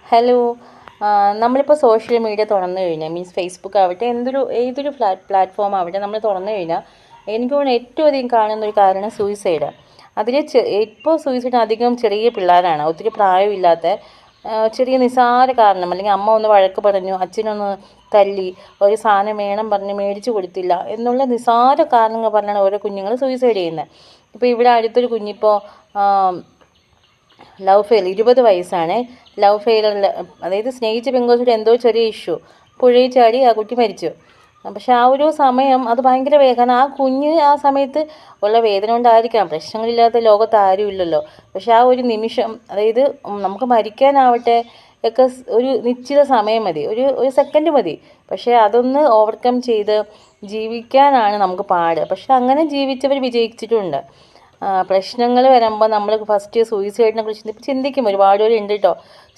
Hello. നമ്മളിപ്പോൾ social media തുറന്നു കഴിഞ്ഞാൽ മീൻസ് ഫേസ്ബുക്ക് ആവട്ടെ ഏതൊരു പ്ലാറ്റ്ഫോം ആവട്ടെ നമ്മൾ തുറന്നു കഴിഞ്ഞാൽ എനിക്ക് തോന്നുന്നു ഏറ്റവും അധികം കാണുന്ന ഒരു കാരണം സൂയിസൈഡ്. അതിൽ ഇപ്പോൾ സൂയിസൈഡ് അധികം ചെറിയ പിള്ളേരാണ്, ഒത്തിരി പ്രായമില്ലാത്ത ചെറിയ നിസ്സാര കാരണം, അല്ലെങ്കിൽ അമ്മ ഒന്ന് വഴക്ക് പറഞ്ഞു, അച്ഛനൊന്ന് തല്ലി, ഒരു സാധനം വേണം പറഞ്ഞ് മേടിച്ചു കൊടുത്തില്ല എന്നുള്ള നിസ്സാര കാരണങ്ങൾ പറഞ്ഞാണ് ഓരോ കുഞ്ഞുങ്ങൾ സൂയിസൈഡ് ചെയ്യുന്നത്. ഇപ്പോൾ ഇവിടെ അടുത്തൊരു കുഞ്ഞിപ്പോൾ ലവ് ഫെയിൽ 20 വയസ്സാണ്. ലവ് ഫെയിലറിൽ, അതായത് സ്നേഹിച്ച പെങ്കോസിയുടെ എന്തോ ചെറിയ ഇഷ്യൂ, പുഴയിൽ ചാടി ആ കുട്ടി മരിച്ചു. പക്ഷെ ആ ഒരു സമയം അത് ഭയങ്കര വേദന. ആ കുഞ്ഞ് ആ സമയത്ത് ഉള്ള വേദന കൊണ്ടായിരിക്കാം, പ്രശ്നങ്ങളില്ലാത്ത ലോകത്ത് ആരും ഇല്ലല്ലോ. പക്ഷെ ആ ഒരു നിമിഷം, അതായത് നമുക്ക് മരിക്കാനാവട്ടെ ഒക്കെ ഒരു നിശ്ചിത സമയം മതി, ഒരു സെക്കൻഡ് മതി. പക്ഷേ അതൊന്ന് ഓവർകം ചെയ്ത് ജീവിക്കാനാണ് നമുക്ക് പാട്. പക്ഷെ അങ്ങനെ ജീവിച്ചവർ വിജയിച്ചിട്ടുണ്ട്. പ്രശ്നങ്ങൾ വരുമ്പോൾ നമ്മൾ ഫസ്റ്റ് സൂയിസൈഡിനെ കുറിച്ച് ചിന്തിക്കും. ഒരുപാട് പേരുണ്ട് കേട്ടോ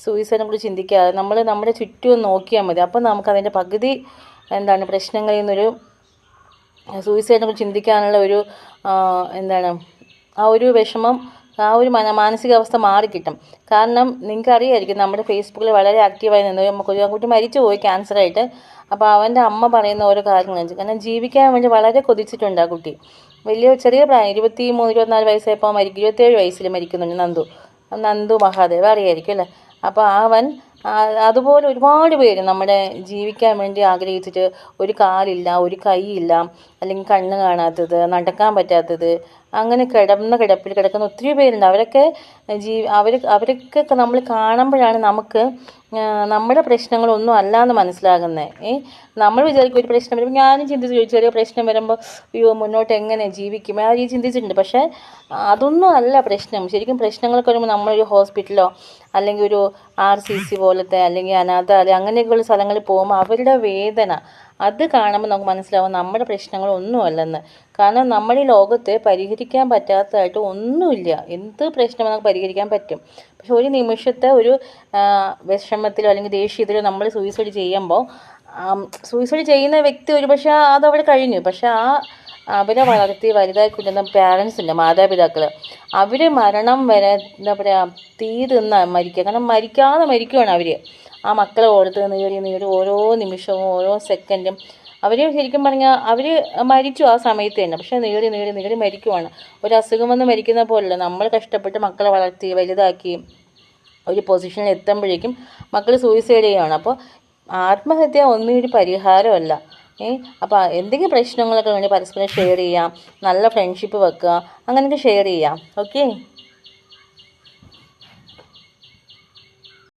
സൂയിസൈഡിനെ കുറിച്ച് ചിന്തിക്കാതെ. നമ്മുടെ ചുറ്റും നോക്കിയാൽ മതി, അപ്പോൾ നമുക്കതിൻ്റെ പകുതി പ്രശ്നങ്ങളിൽ നിന്നൊരു സൂയിസൈഡിനെ കുറിച്ച് ചിന്തിക്കാനുള്ള ഒരു ആ ഒരു വിഷമം, ആ ഒരു മാനസികാവസ്ഥ മാറിക്കിട്ടും. കാരണം നിങ്ങൾക്ക് അറിയായിരിക്കും, നമ്മുടെ ഫേസ്ബുക്കിൽ വളരെ ആക്റ്റീവായി നിന്ന് ആ കുട്ടി മരിച്ചു പോയി ക്യാൻസറായിട്ട്. അപ്പോൾ അവൻ്റെ അമ്മ പറയുന്ന ഓരോ കാര്യങ്ങൾ, കാരണം ജീവിക്കാൻ വേണ്ടി വളരെ കൊതിച്ചിട്ടുണ്ട് ആ കുട്ടി. ചെറിയ പ്രായം 23-24 വയസ്സായപ്പോൾ 27 വയസ്സിൽ മരിക്കുന്നുണ്ട് നന്ദു മഹാദേവ്, അറിയായിരിക്കും അല്ലേ. അപ്പോൾ അവൻ അതുപോലെ ഒരുപാട് പേര് നമ്മുടെ ജീവിക്കാൻ വേണ്ടി ആഗ്രഹിച്ചിട്ട് ഒരു കാലില്ല, ഒരു കൈയില്ല, അല്ലെങ്കിൽ കണ്ണ് കാണാത്തത്, നടക്കാൻ പറ്റാത്തത്, അങ്ങനെ കിടപ്പിൽ കിടക്കുന്ന ഒത്തിരി പേരുണ്ട്. അവരൊക്കെ നമ്മൾ കാണുമ്പോഴാണ് നമുക്ക് നമ്മുടെ പ്രശ്നങ്ങളൊന്നും അല്ല എന്ന് മനസ്സിലാകുന്നത്. നമ്മൾ വിചാരിക്കും ഒരു പ്രശ്നം വരുമ്പോൾ, ഞാനും ചിന്തിച്ചു ചെറിയ പ്രശ്നം വരുമ്പോൾ അയ്യോ മുന്നോട്ട് എങ്ങനെ ജീവിക്കും ആ രീതി ചിന്തിച്ചിട്ടുണ്ട്. പക്ഷേ അതൊന്നും അല്ല പ്രശ്നം. ശരിക്കും പ്രശ്നങ്ങളൊക്കെ വരുമ്പോൾ നമ്മളൊരു ഹോസ്പിറ്റലോ അല്ലെങ്കിൽ ഒരു RCC പോലത്തെ അല്ലെങ്കിൽ അനാഥാലയം അങ്ങനെയൊക്കെയുള്ള സ്ഥലങ്ങളിൽ പോകുമ്പോൾ അവരുടെ വേദന അത് കാണുമ്പോൾ നമുക്ക് മനസ്സിലാവും നമ്മുടെ പ്രശ്നങ്ങളൊന്നുമല്ലെന്ന്. കാരണം നമ്മുടെ ഈ ലോകത്ത് പരിഹരിക്കാൻ പറ്റാത്തതായിട്ട് ഒന്നുമില്ല. എന്ത് പ്രശ്നം നമുക്ക് പരിഹരിക്കാൻ പറ്റും. പക്ഷെ ഒരു നിമിഷത്തെ ഒരു വിഷമത്തിലോ അല്ലെങ്കിൽ ദേഷ്യത്തിലോ നമ്മൾ സൂയിസൈഡ് ചെയ്യുമ്പോൾ, സൂയിസൈഡ് ചെയ്യുന്ന വ്യക്തി ഒരുപക്ഷെ അതവിടെ കഴിഞ്ഞു. പക്ഷെ അവരെ വളർത്തി വലുതായി കൊണ്ടുവന്ന പാരൻസ് ഉണ്ട്, മാതാപിതാക്കൾ, അവർ മരണം വരെ തീ തിന്ന് മരിക്കുക. കാരണം മരിക്കാതെ മരിക്കുകയാണ് അവർ. ആ മക്കളെ ഓർത്ത് നീറി ഓരോ നിമിഷവും ഓരോ സെക്കൻഡും അവർ ശരിക്കും പറഞ്ഞാൽ അവർ മരിച്ചു ആ സമയത്ത് തന്നെ. പക്ഷേ നീറി മരിക്കുവാണ്. ഒരു അസുഖം വന്ന് മരിക്കുന്ന പോലല്ല. നമ്മൾ കഷ്ടപ്പെട്ട് മക്കളെ വളർത്തി വലുതാക്കി ഒരു പൊസിഷനിൽ എത്തുമ്പോഴേക്കും മക്കൾ സൂയിസൈഡ് ചെയ്യുകയാണ്. അപ്പോൾ ആത്മഹത്യ ഒന്നും ഒരു പരിഹാരമല്ല. അപ്പോൾ എന്തെങ്കിലും പ്രശ്നങ്ങളൊക്കെ വേണ്ടി പരസ്പരം ഷെയർ ചെയ്യാം, നല്ല ഫ്രണ്ട്ഷിപ്പ് വെക്കുക, അങ്ങനെയൊക്കെ ഷെയർ ചെയ്യാം. ഓക്കെ.